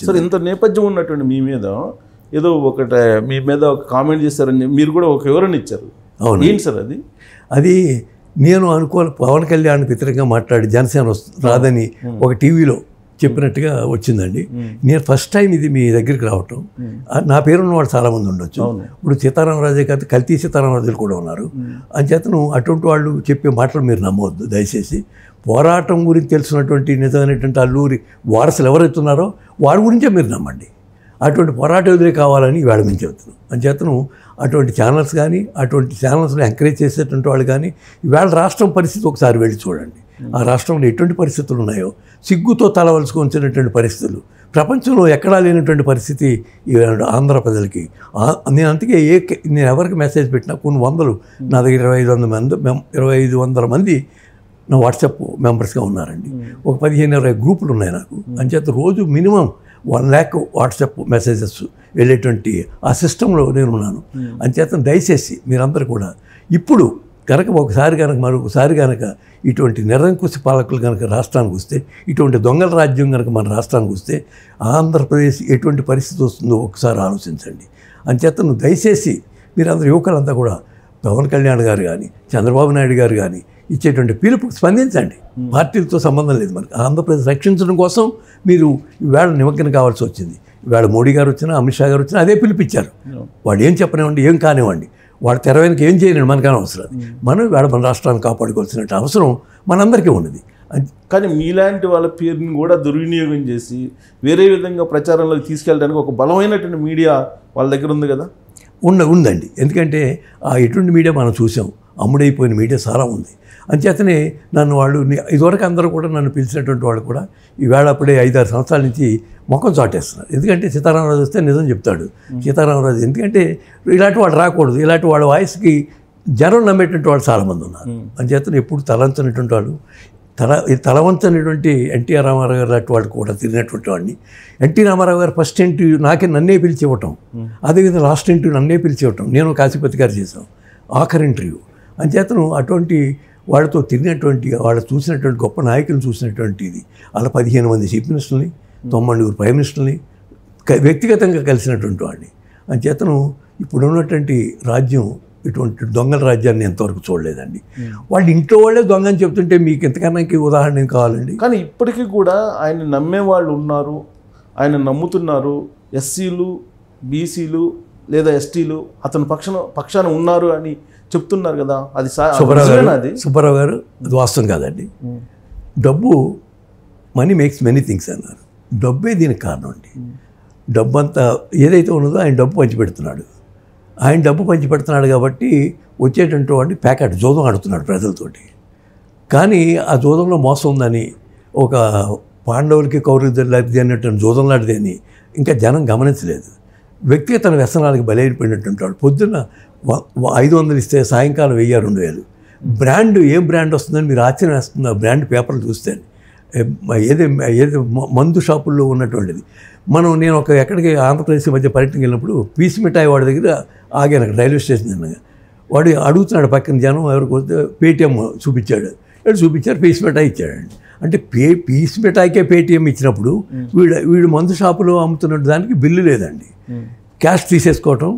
Sir ఇంత నేపథ్యం ఉన్నటువంటి మీ మీద ఏదో ఒకటి మీ మీద ఒక కామెంట్ చేశారని మీరు కూడా ఒక వివరణ ఇచ్చారు. ఏంటి సార్ అది? అది నేను అనుకోని పవన్ కళ్యాణ్ వ్యతిరేకంగా మాట్లాడి జనసేన రాదని ఒక టీవీలో చెప్పినట్టుగా వచ్చిందండి. నేను ఫస్ట్ టైం ఇది మీ దగ్గరికి రావటం. నా పేరున్న వాళ్ళు చాలామంది ఉండొచ్చు. ఇప్పుడు సీతారామరాజే కాదు, కల్తీ సీతారామరాజులు కూడా ఉన్నారు. అంచేతను అటువంటి వాళ్ళు చెప్పే మాటలు మీరు నమ్మవద్దు దయచేసి. పోరాటం గురించి తెలిసినటువంటి నిజమైనటువంటి అల్లూరి వారసులు ఎవరైతున్నారో వారి గురించే మీరు నమ్మండి. అటువంటి పోరాట యోధులే కావాలని ఇవాళ మేము చెబుతున్నాం. అంచేతను అటువంటి ఛానల్స్ కానీ, అటువంటి ఛానల్స్లో ఎంకరేజ్ చేసేటువంటి వాళ్ళు కానీ ఇవాళ రాష్ట్రం పరిస్థితి ఒకసారి వెళ్ళి చూడండి. ఆ రాష్ట్రంలో ఎటువంటి పరిస్థితులు ఉన్నాయో, సిగ్గుతో తలవలసుకొచ్చినటువంటి పరిస్థితులు, ప్రపంచంలో ఎక్కడా లేనటువంటి పరిస్థితి ఆంధ్ర ప్రజలకి. నేను అందుకే నేను ఎవరికి మెసేజ్ పెట్టినా కొన్ని వందలు, నా దగ్గర 2500 మంది నా వాట్సాప్ మెంబర్స్గా ఉన్నారండి. ఒక 15-20 గ్రూపులు ఉన్నాయి నాకు. అంచేత రోజు మినిమం 1 lakh వాట్సాప్ మెసేజెస్ వెళ్ళేటువంటి ఆ సిస్టంలో నేను ఉన్నాను. అంచేత దయచేసి మీరందరూ కూడా ఇప్పుడు కనుక మరొకసారి కనుక ఇటువంటి నిరంకుశ పాలకులు కనుక రాష్ట్రానికి వస్తే, ఇటువంటి దొంగల రాజ్యం కనుక మన రాష్ట్రానికి వస్తే ఆంధ్రప్రదేశ్ ఎటువంటి పరిస్థితి వస్తుందో ఒకసారి ఆలోచించండి. అంచేత దయచేసి మీరందరూ యువకులంతా కూడా పవన్ కళ్యాణ్ గారు కానీ, చంద్రబాబు నాయుడు గారు కానీ ఇచ్చేటువంటి పిలుపుకి స్పందించండి. పార్టీలతో సంబంధం లేదు మనకి. ఆంధ్రప్రదేశ్ రక్షించడం కోసం మీరు ఈవేళ నిమగ్నం కావాల్సి వచ్చింది. ఈవేళ మోడీ గారు వచ్చినా, అమిత్ షా గారు వచ్చినా అదే పిలిపించారు. వాడు ఏం చెప్పనివ్వండి, ఏం కానివ్వండి, వాడు తెర వెనక ఏం చేయలేడు, మనకని అవసరం. మనం ఈవేళ మన రాష్ట్రాన్ని కాపాడుకోవాల్సిన అవసరం మనందరికీ ఉన్నది. కానీ మీలాంటి వాళ్ళ పేరుని కూడా దుర్వినియోగం చేసి వేరే విధంగా ప్రచారంలోకి తీసుకెళ్ళడానికి ఒక బలమైనటువంటి మీడియా వాళ్ళ దగ్గర ఉంది కదా? ఉందండి. ఎందుకంటే ఎటువంటి మీడియా మనం చూసాం, అమ్ముడైపోయిన మీడియా చాలా ఉంది. అంచేతనే నన్ను వాళ్ళు ఇదివరకు అందరూ కూడా నన్ను పిలిచినటువంటి వాళ్ళు కూడా ఈవేళ అప్పుడే 5-6 సంవత్సరాల నుంచి ముఖం చాటేస్తున్నారు. ఎందుకంటే సీతారామరాజు వస్తే నిజం చెప్తాడు. సీతారామరాజు ఎందుకంటే ఇలాంటి వాళ్ళు రాకూడదు, ఇలాంటి వాళ్ళ వాయిస్కి జనం నమ్మేటువంటి వాళ్ళు చాలామంది ఉన్నారు. అంచేతనే ఎప్పుడు తలంచనటువంటి వాళ్ళు, తలవంచనటువంటి ఎన్టీఆర్ రామారావు గారు లాంటి వాళ్ళు కూడా తిరిగినటువంటి వాడిని. ఎన్టీ రామారావు గారు ఫస్ట్ ఇంటర్వ్యూ నన్నే పిలిచి ఇవ్వటం, అదేవిధంగా లాస్ట్ ఇంటర్వ్యూ నన్నే పిలిచి ఇవ్వటం, నేను కాశీపతి గారు చేశాం ఆఖరి ఇంటర్వ్యూ. అంచేతను అటువంటి వాళ్ళతో తిరిగినటువంటి, వాళ్ళు చూసినటువంటి గొప్ప నాయకులను చూసినటువంటిది అలా 15 మంది చీఫ్ మినిస్టర్ని, 90 ప్రైమ్ మినిస్టర్ని వ్యక్తిగతంగా కలిసినటువంటి వాడిని. అంచేతను ఇప్పుడున్నటువంటి రాజ్యం ఇటువంటి దొంగల రాజ్యాన్ని ఎంతవరకు చూడలేదండి. వాళ్ళు ఇంట్లో వాళ్ళే దొంగ అని చెప్తుంటే మీకు ఎంతకన్నా ఉదాహరణ ఏం కావాలండి? కానీ ఇప్పటికీ కూడా ఆయన నమ్మే వాళ్ళు ఉన్నారు, ఆయన నమ్ముతున్నారు. ఎస్సీలు, బీసీలు లేదా ఎస్టీలు అతని పక్షాన ఉన్నారు అని చెప్తున్నారు కదా. అది సుబ్బారావు గారు అది వాస్తవం కాదండి. డబ్బు మనీ మేక్స్ మెనీ థింగ్స్ అన్నారు. డబ్బే దీనికి కారణం అండి. డబ్బు అంతా ఏదైతే ఉన్నదో ఆయన డబ్బు పంచిపెడుతున్నాడు. ఆయన డబ్బు పంచిపెడుతున్నాడు కాబట్టి వచ్చేటటువంటి వాడిని ప్యాకెట్ జోదం ఆడుతున్నాడు ప్రజలతోటి. కానీ ఆ జోదంలో మోసం ఉందని, ఒక పాండవులకి కౌరవులకి లాంటిది అన్నట్టు జోదం లాంటిది అని ఇంకా జనం గమనించలేదు. వ్యక్తిగత వ్యసనాలకు బలైపోయినటువంటి వాడు పొద్దున్న 500 ఇస్తే సాయంకాలం 1000-2000. బ్రాండ్ ఏం బ్రాండ్ వస్తుందని మీరు ఆశ్చర్యం వేస్తుంది. ఆ బ్రాండ్ పేపర్లు చూస్తే ఏది మందు షాపుల్లో ఉన్నటువంటిది. నేను ఎక్కడికి ఆంధ్రప్రదేశ్ మధ్య పర్యటనకి వెళ్ళినప్పుడు పీస్ మిఠాయి వాడి దగ్గర ఆగాను, అక్కడ రైల్వే స్టేషన్ దగ్గర. వాడు అడుగుతున్నాడు పక్కన జనం ఎవరికి వస్తే పేటీఎం చూపించాడు. చూపించారు, పీస్ మిఠాయి ఇచ్చాడండి. అంటే పీస్ మిఠాయికే పేటీఎం ఇచ్చినప్పుడు వీడు మందు షాపులో అమ్ముతున్న దానికి బిల్లు లేదండి. క్యాష్ తీసేసుకోవటం,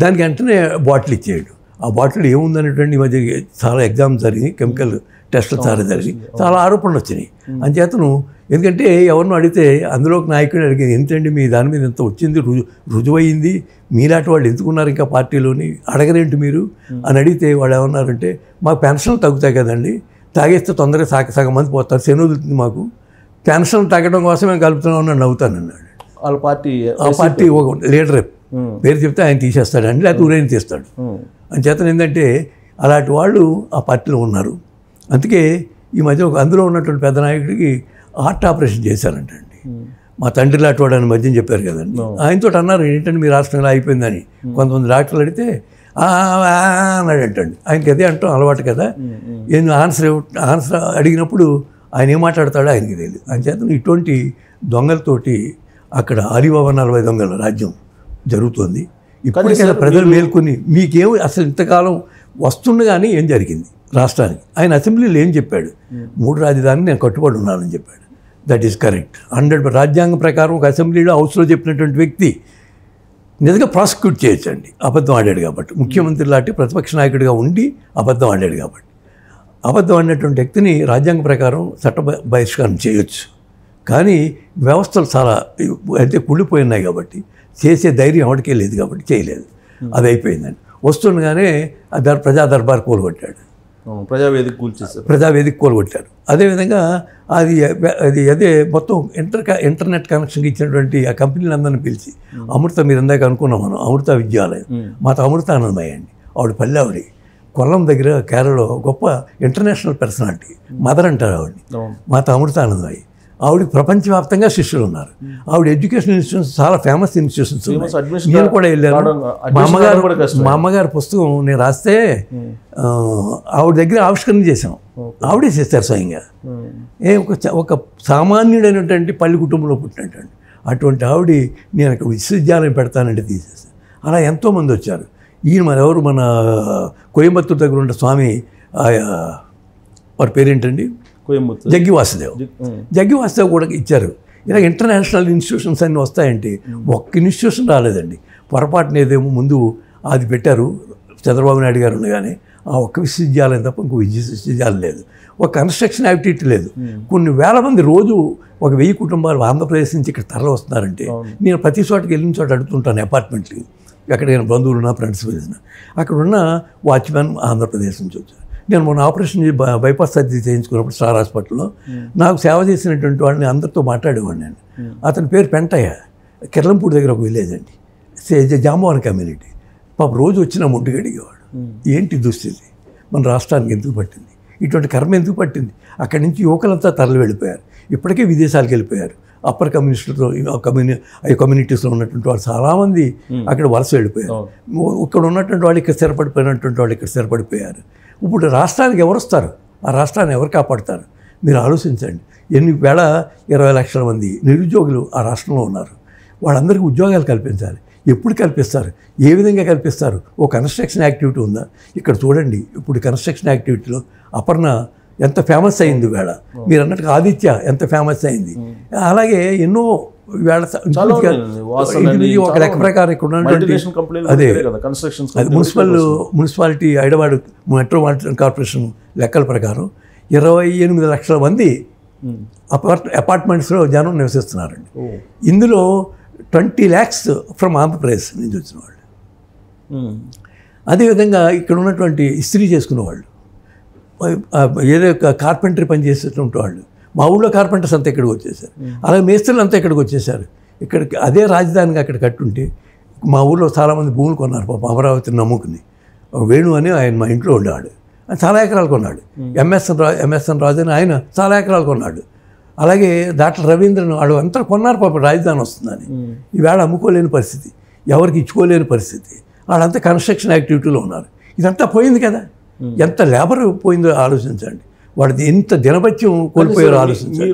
దానికి వెంటనే బాటిల్ ఇచ్చేయడు. ఆ బాటిల్ ఏముందనేటువంటి ఈ మధ్య చాలా ఎగ్జామ్స్ జరిగి, కెమికల్ టెస్టులు చాలా జరిగి చాలా ఆరోపణలు వచ్చినాయి. అంచేతను ఎందుకంటే ఎవరినో అడిగితే అందులో ఒక నాయకుడు అడిగింది, ఏంటండి మీ దాని మీద ఎంత వచ్చింది, రుజువయింది, మీలాంటి వాళ్ళు ఎందుకున్నారు ఇంకా పార్టీలోని, అడగరేంటి మీరు అని అడిగితే వాళ్ళు ఏమన్నారంటే, మాకు పెన్షన్లు తగ్గుతాయి కదండి, తాగేస్తే తొందరగా సగం మంది పోతారు, శనువుతుంది, మాకు పెన్షన్ తగ్గడం కోసం మేము కలుపుతున్నామని నవ్వుతాను అన్నాడు. వాళ్ళ ఆ పార్టీ ఒక లీడర్ పేరు చెప్తే ఆయన తీసేస్తాడండి, లేకపోతే ఊరేని తీస్తాడు. అంచేతను ఏంటంటే అలాంటి వాళ్ళు ఆ పార్టీలో ఉన్నారు. అందుకే ఈ మధ్య అందులో ఉన్నటువంటి పెద్ద నాయకుడికి హార్ట్ ఆపరేషన్ చేశారంటండి. మా తండ్రి లాంటి వాడు అని మధ్యం చెప్పారు కదండి. ఆయనతో అన్నారు, ఏంటంటే మీ రాష్ట్రంలో అయిపోయిందని. కొంతమంది డాక్టర్లు అడిగితే అన్నాడు అంటండి. ఆయనకి అదే అంటాం అలవాటు కదా. ఏం ఆన్సర్ అడిగినప్పుడు ఆయన ఏం మాట్లాడతాడో ఆయనకి తెలియదు. అంచేత ఇటువంటి దొంగలతోటి అక్కడ ఆలిబాబా 40 దొంగల రాజ్యం జరుగుతుంది. ఇప్పటికైనా ప్రజలు మేల్కొని మీకేం అసలు ఇంతకాలం వస్తుండగానే ఏం జరిగింది రాష్ట్రానికి? ఆయన అసెంబ్లీలో ఏం చెప్పాడు? 3 రాజధానులు నేను కట్టుబడి ఉన్నానని చెప్పాడు. That is correct 100. రాజ్యాంగం ప్రకారం ఒక అసెంబ్లీలో హౌస్లో చెప్పినటువంటి వ్యక్తి నిజంగా ప్రాసిక్యూట్ చేయొచ్చండి, అబద్ధం ఆడాడు కాబట్టి. ముఖ్యమంత్రి లాంటి ప్రతిపక్ష నాయకుడిగా ఉండి అబద్ధం ఆడాడు కాబట్టి. అబద్ధం ఆడినటువంటి వ్యక్తిని రాజ్యాంగ ప్రకారం చట్ట బహిష్కరణ చేయొచ్చు. కానీ వ్యవస్థలు చాలా అయితే కుళ్ళిపోయినాయి కాబట్టి చేసే ధైర్యం ఎవరికే లేదు కాబట్టి చేయలేదు. అది అయిపోయిందండి. వస్తుండగానే ప్రజా దర్బార్ కూలగొట్టాడు, ప్రజావేదిక కూలగొట్టారు. అదేవిధంగా అదే మొత్తం ఇంటర్నెట్ కనెక్షన్ ఇచ్చినటువంటి ఆ కంపెనీలు అందరిని పిలిచి అమృత, మీరు ఇందాక అనుకున్నాం మనం, అమృత విద్యాలయం, మాతో అమృతానందమయ్య అండి, ఆవిడ పల్లె, ఆవిడ కొల్లం దగ్గర కేరళలో గొప్ప ఇంటర్నేషనల్ పర్సనాలిటీ, మదర్ అంటారు ఆవిడని, మాతో అమృతానందమయ్య. ఆవిడకి ప్రపంచవ్యాప్తంగా శిష్యులు ఉన్నారు. ఆవిడ ఎడ్యుకేషన్ ఇన్స్టిట్యూషన్స్ చాలా ఫేమస్ ఇన్స్టిట్యూషన్స్ ఉన్నాయి. నేను కూడా వెళ్ళాను. మా అమ్మగారి పుస్తకం నేను రాస్తే ఆవిడ దగ్గర ఆవిష్కరణ చేశాం, ఆవిడే చేస్తారు స్వయంగా. ఒక సామాన్యుడైనటువంటి పల్లి కుటుంబంలో పుట్టినటువంటి అటువంటి ఆవిడ నేను అక్కడ విశ్వవిద్యాలయం పెడతానంటే తీసేసాను. అలా ఎంతోమంది వచ్చారు. ఈయన మన ఎవరు, మన కోయంబత్తూరు దగ్గర ఉన్న స్వామి, వారి పేరేంటండి, జగ్గి వాసుదేవ్. జగ్గి వాసుదేవ్ కూడా ఇచ్చారు. ఇలా ఇంటర్నేషనల్ ఇన్స్టిట్యూషన్స్ అన్నీ వస్తాయంటే ఒక్క ఇన్స్టిట్యూషన్ రాలేదండి. పొరపాటున ఏదేమో ముందు అది పెట్టారు చంద్రబాబు నాయుడు గారు ఉండగానే, ఆ ఒక్క విశ్వవిద్యాలయం తప్ప ఇంకో విశ్వవిద్యాలయం లేదు. ఒక కన్స్ట్రక్షన్ యాక్టివిటీ లేదు. కొన్ని వేల మంది రోజు 1000 కుటుంబాలు ఆంధ్రప్రదేశ్ నుంచి ఇక్కడ తరలి వస్తున్నారంటే నేను ప్రతి చోటకి వెళ్ళిన చోట అడుగుతుంటాను, అపార్ట్మెంట్కి, ఎక్కడికైనా బంధువులు ఉన్న ఫ్రెండ్స్ వెళ్ళిన, అక్కడ ఉన్న వాచ్మెన్ ఆంధ్రప్రదేశ్ నుంచి వచ్చారు. నేను మొన్న ఆపరేషన్ బైపాస్ సర్జరీ చేయించుకున్నప్పుడు స్టార్ హాస్పిటల్లో నాకు సేవ చేసినటువంటి వాడిని అందరితో మాట్లాడేవాడిని నేను. అతని పేరు పెంటయ్య, కిర్లంపూడి దగ్గర ఒక విలేజ్ అండి, జాంబవన్ కమ్యూనిటీ. పాప రోజు వచ్చిన ముడ్డుగా అడిగేవాడు, ఏంటి దుస్థితి, మన రాష్ట్రానికి ఎందుకు పట్టింది, ఇటువంటి కర్మ ఎందుకు పట్టింది. అక్కడి నుంచి యువకులంతా తరలి వెళ్ళిపోయారు, ఇప్పటికే విదేశాలకు వెళ్ళిపోయారు. అప్పర్ కమ్యూనిస్టులతో కమ్యూనిటీస్లో ఉన్నటువంటి వాళ్ళు చాలామంది అక్కడ వలస వెళ్ళిపోయారు. ఇక్కడ ఉన్నటువంటి వాళ్ళు ఇక్కడ స్థిరపడిపోయినటువంటి వాళ్ళు ఇక్కడ స్థిరపడిపోయారు. ఇప్పుడు రాష్ట్రానికి ఎవరు వస్తారు, ఆ రాష్ట్రాన్ని ఎవరు కాపాడుతారు? మీరు ఆలోచించండి. 20 లక్షల మంది నిరుద్యోగులు ఆ రాష్ట్రంలో ఉన్నారు. వాళ్ళందరికీ ఉద్యోగాలు కల్పించాలి. ఎప్పుడు కల్పిస్తారు, ఏ విధంగా కల్పిస్తారు? ఓ కన్స్ట్రక్షన్ యాక్టివిటీ ఉందా? ఇక్కడ చూడండి, ఇప్పుడు కన్స్ట్రక్షన్ యాక్టివిటీలో అపర్ణ ఎంత ఫేమస్ అయింది వేళ, మీరు అన్నట్టుగా ఆదిత్య ఎంత ఫేమస్ అయింది. అలాగే ఎన్నో వేళ ఒక లెక్క ప్రకారం ఇక్కడ ఉన్నటువంటి అదే మున్సిపాలిటీ హైదరాబాద్ మెట్రోపాలిటన్ కార్పొరేషన్ లెక్కల ప్రకారం 28 లక్షల మంది అపార్ట్మెంట్స్లో జనం నివసిస్తున్నారండి. ఇందులో 20 lakhs ఫ్రమ్ ఆంధ్రప్రదేశ్ నుంచి వచ్చిన వాళ్ళు. అదేవిధంగా ఇక్కడ ఉన్నటువంటి ఇస్త్రీ చేసుకునే వాళ్ళు, ఏదో కార్పెంటరీ పని చేసేటువంటి వాళ్ళు, మా ఊళ్ళో కార్పెంటర్స్ అంతా ఇక్కడికి వచ్చేసారు. అలాగే మేస్త్రులు అంతా ఇక్కడికి వచ్చేసారు. ఇక్కడికి అదే రాజధానిగా అక్కడ కట్టుంటే మా ఊళ్ళో చాలామంది భూములు కొన్నారు పాపం, అమరావతిని నమ్ముకుని. వేణు అని ఆయన మా ఇంట్లో ఉండేవాడు, ఆయన చాలా ఎకరాలు కొన్నాడు. ఎంఎస్ఎన్ రాజు అని ఆయన చాలా ఎకరాలు కొన్నాడు. అలాగే డాక్టర్ రవీంద్రన్ వాళ్ళు అంతా కొన్నారు పాపం, రాజధాని వస్తుందని. ఈవేళ అమ్ముకోలేని పరిస్థితి, ఎవరికి ఇచ్చుకోలేని పరిస్థితి. వాళ్ళంతా కన్స్ట్రక్షన్ యాక్టివిటీలో ఉన్నారు. ఇదంతా పోయింది కదా, ఎంత లేబర్ పోయిందో ఆలోచించండి. వాడిది ఎంత దినభత్యం కోల్పోయారో ఆలోచించండి.